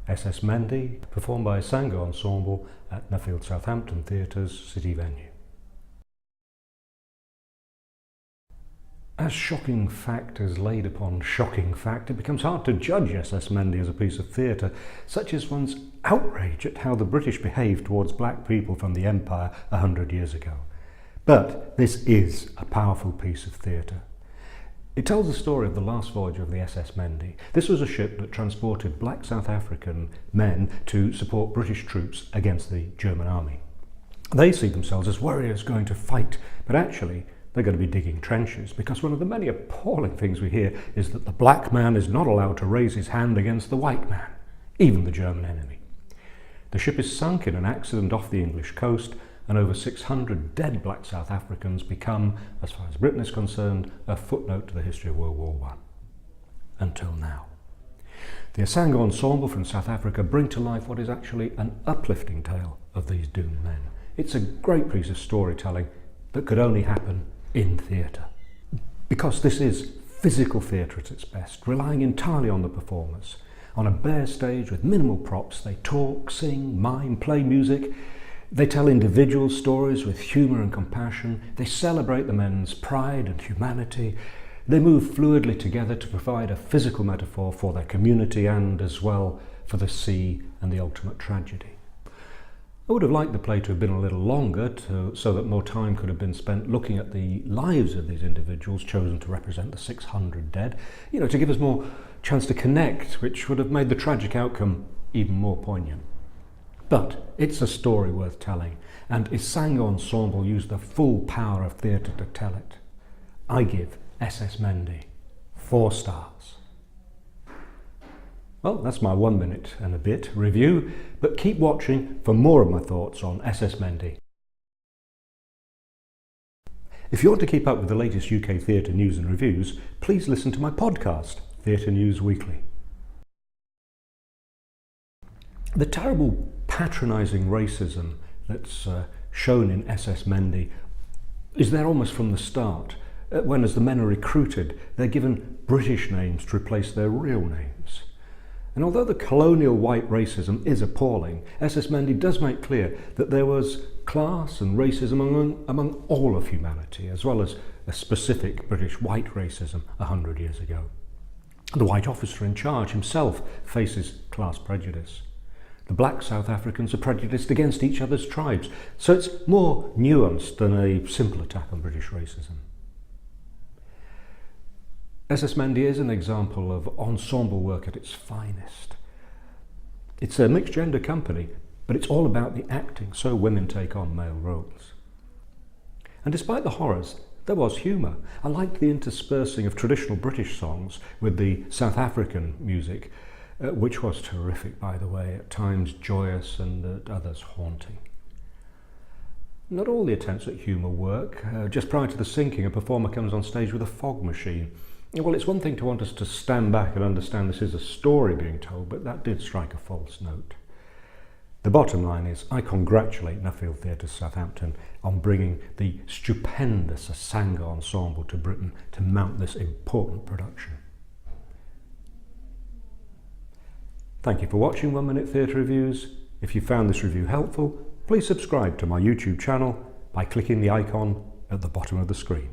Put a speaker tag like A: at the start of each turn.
A: SS Mendi, performed by Isango Ensemble at Nuffield Southampton Theatres, city venue. As shocking fact is laid upon shocking fact, it becomes hard to judge SS Mendi as a piece of theatre, such as one's outrage at how the British behaved towards black people from the Empire 100 years ago. But this is a powerful piece of theatre. It tells the story of the last voyage of the SS Mendi. This was a ship that transported black South African men to support British troops against the German army. They see themselves as warriors going to fight, but actually they're going to be digging trenches, because one of the many appalling things we hear is that the black man is not allowed to raise his hand against the white man, even the German enemy. The ship is sunk in an accident off the English coast, and over 600 dead black South Africans become, as far as Britain is concerned, a footnote to the history of World War I. Until now. The Isango Ensemble from South Africa bring to life what is actually an uplifting tale of these doomed men. It's a great piece of storytelling that could only happen in theatre. Because this is physical theatre at its best, relying entirely on the performers. On a bare stage with minimal props, they talk, sing, mime, play music. They tell individual stories with humour and compassion. They celebrate the men's pride and humanity. They move fluidly together to provide a physical metaphor for their community and, as well, for the sea and the ultimate tragedy. I would have liked the play to have been a little longer so that more time could have been spent looking at the lives of these individuals chosen to represent the 600 dead, to give us more chance to connect, which would have made the tragic outcome even more poignant. But it's a story worth telling, and Isango Ensemble used the full power of theatre to tell it. I give SS Mendi 4 stars. Well, that's my 1 minute and a bit review, but keep watching for more of my thoughts on SS Mendi. If you want to keep up with the latest UK theatre news and reviews, please listen to my podcast, Theatre News Weekly. The terrible patronising racism that's shown in SS Mendi is there almost from the start, when as the men are recruited, they're given British names to replace their real names. And although the colonial white racism is appalling, SS Mendi does make clear that there was class and racism among all of humanity, as well as a specific British white racism 100 years ago. The white officer in charge himself faces class prejudice. The black South Africans are prejudiced against each other's tribes, so it's more nuanced than a simple attack on British racism. SS Mendi is an example of ensemble work at its finest. It's a mixed gender company, but it's all about the acting, so women take on male roles. And despite the horrors, there was humour. I liked the interspersing of traditional British songs with the South African music, which was terrific, by the way, at times joyous and at others haunting. Not all the attempts at humour work. Just prior to the sinking, a performer comes on stage with a fog machine. Well, it's one thing to want us to stand back and understand this is a story being told, but that did strike a false note. The bottom line is, I congratulate Nuffield Theatres Southampton on bringing the stupendous Isango Ensemble to Britain to mount this important production. Thank you for watching 1 Minute Theatre Reviews. If you found this review helpful, please subscribe to my YouTube channel by clicking the icon at the bottom of the screen.